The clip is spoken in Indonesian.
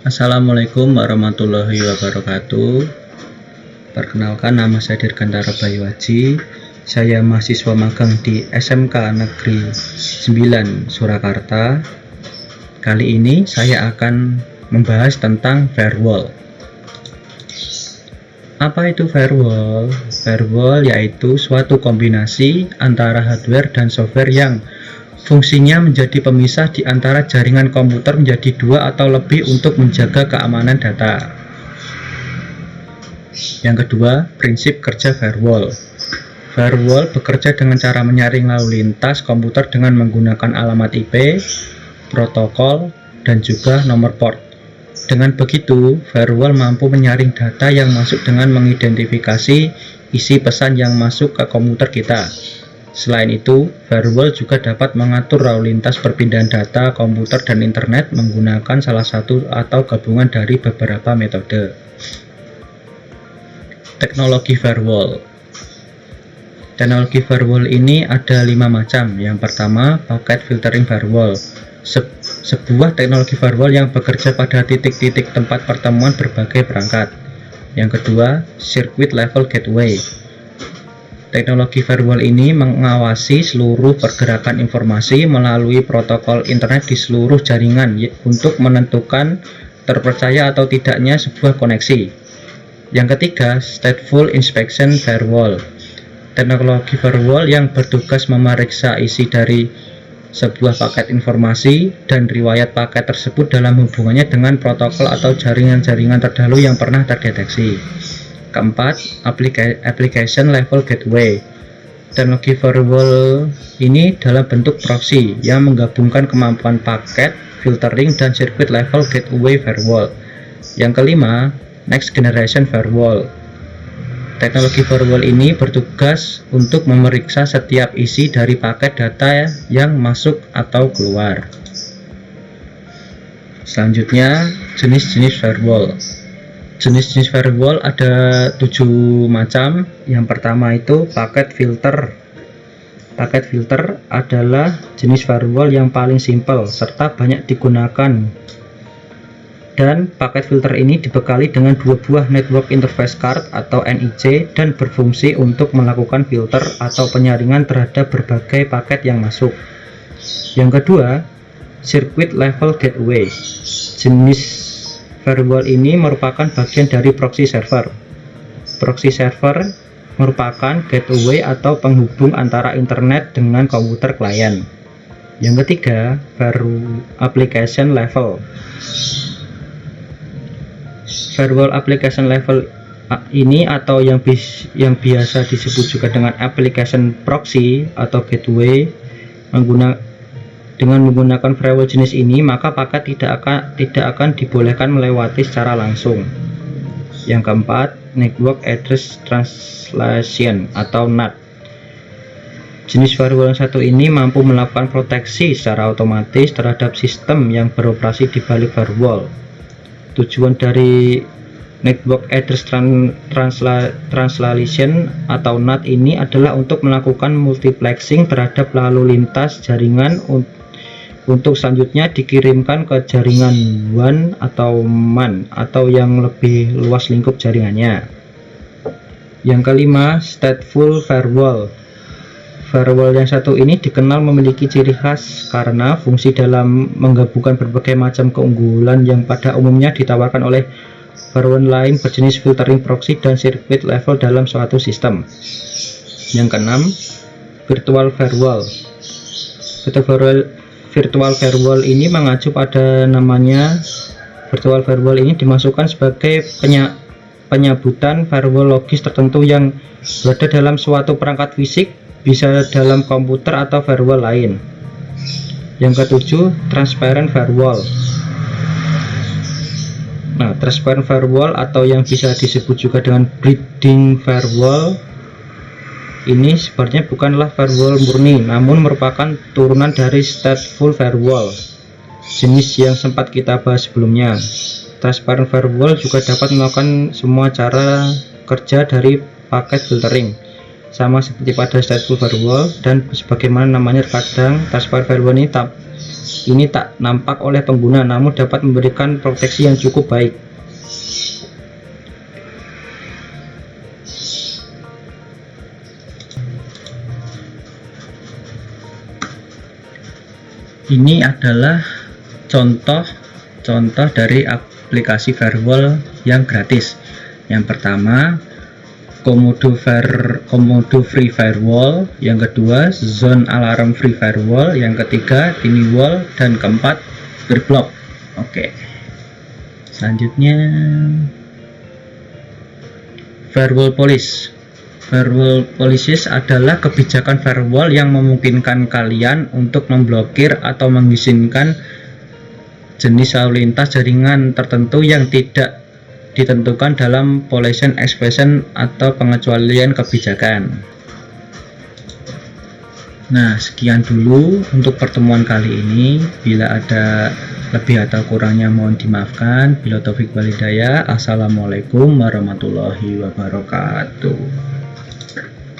Assalamualaikum warahmatullahi wabarakatuh. Perkenalkan, nama saya Dirgantara Bayuaji. Saya mahasiswa magang di SMK Negeri 9 Surakarta. Kali ini saya akan membahas tentang firewall. Apa itu firewall? Firewall yaitu suatu kombinasi antara hardware dan software yang fungsinya menjadi pemisah di antara jaringan komputer menjadi dua atau lebih untuk menjaga keamanan data. Yang kedua, prinsip kerja firewall. Firewall bekerja dengan cara menyaring lalu lintas komputer dengan menggunakan alamat IP, protokol, dan juga nomor port. Dengan begitu, firewall mampu menyaring data yang masuk dengan mengidentifikasi isi pesan yang masuk ke komputer kita. Selain itu, firewall juga dapat mengatur lalu lintas perpindahan data, komputer, dan internet menggunakan salah satu atau gabungan dari beberapa metode. Teknologi firewall. Teknologi firewall ini ada 5 macam. Yang pertama, packet filtering firewall. Sebuah teknologi firewall yang bekerja pada titik-titik tempat pertemuan berbagai perangkat. Yang kedua, circuit level gateway. Teknologi firewall ini mengawasi seluruh pergerakan informasi melalui protokol internet di seluruh jaringan untuk menentukan terpercaya atau tidaknya sebuah koneksi. Yang ketiga, stateful inspection firewall. Teknologi firewall yang bertugas memeriksa isi dari sebuah paket informasi dan riwayat paket tersebut dalam hubungannya dengan protokol atau jaringan-jaringan terdahulu yang pernah terdeteksi. Keempat, application level gateway. Teknologi firewall ini dalam bentuk proxy yang menggabungkan kemampuan paket filtering dan circuit level gateway firewall. Yang kelima, next generation firewall. Teknologi firewall ini bertugas untuk memeriksa setiap isi dari paket data yang masuk atau keluar. Selanjutnya, jenis-jenis firewall. Jenis-jenis firewall ada 7 macam. Yang pertama itu packet filter. Packet filter adalah jenis firewall yang paling simpel serta banyak digunakan. Dan packet filter ini dibekali dengan 2 buah network interface card atau NIC dan berfungsi untuk melakukan filter atau penyaringan terhadap berbagai paket yang masuk. Yang kedua, circuit level gateway. Jenis firewall ini merupakan bagian dari proxy server. Proxy server merupakan gateway atau penghubung antara internet dengan komputer klien. Yang ketiga, application level. Firewall application level ini atau yang biasa disebut juga dengan application proxy atau gateway dengan menggunakan firewall jenis ini, maka paket tidak akan dibolehkan melewati secara langsung. Yang keempat, network address translation atau NAT. Jenis firewall yang satu ini mampu melakukan proteksi secara otomatis terhadap sistem yang beroperasi di balik firewall. Tujuan dari network address translation atau NAT ini adalah untuk melakukan multiplexing terhadap lalu lintas jaringan untuk selanjutnya dikirimkan ke jaringan WAN atau MAN atau yang lebih luas lingkup jaringannya. Yang kelima, stateful firewall. Firewall yang satu ini dikenal memiliki ciri khas karena fungsi dalam menggabungkan berbagai macam keunggulan yang pada umumnya ditawarkan oleh firewall lain berjenis filtering proxy dan circuit level dalam suatu sistem. Yang keenam, virtual firewall. Virtual firewall ini mengacu pada namanya. Virtual firewall ini dimasukkan sebagai penyebutan firewall logis tertentu yang berada dalam suatu perangkat fisik, bisa dalam komputer atau firewall lain. Yang ketujuh, transparent firewall. Nah, transparent firewall atau yang bisa disebut juga dengan bridging firewall ini sebenarnya bukanlah firewall murni, namun merupakan turunan dari stateful firewall, jenis yang sempat kita bahas sebelumnya. Transparent firewall juga dapat melakukan semua cara kerja dari paket filtering, sama seperti pada stateful firewall, dan sebagaimana namanya terkadang transparent firewall ini ini tak nampak oleh pengguna namun dapat memberikan proteksi yang cukup baik. Ini adalah contoh dari aplikasi firewall yang gratis. Yang pertama, Komodo Free Firewall, yang kedua Zone Alarm Free Firewall, yang ketiga TinyWall, dan keempat Birblock. Oke. Selanjutnya Firewall Policy. Firewall Policies adalah kebijakan firewall yang memungkinkan kalian untuk memblokir atau mengizinkan jenis lalu lintas jaringan tertentu yang tidak ditentukan dalam policy expression atau pengecualian kebijakan. Nah, sekian dulu untuk pertemuan kali ini. Bila ada lebih atau kurangnya mohon dimaafkan. Bila taufik wal hidayah. Assalamualaikum warahmatullahi wabarakatuh.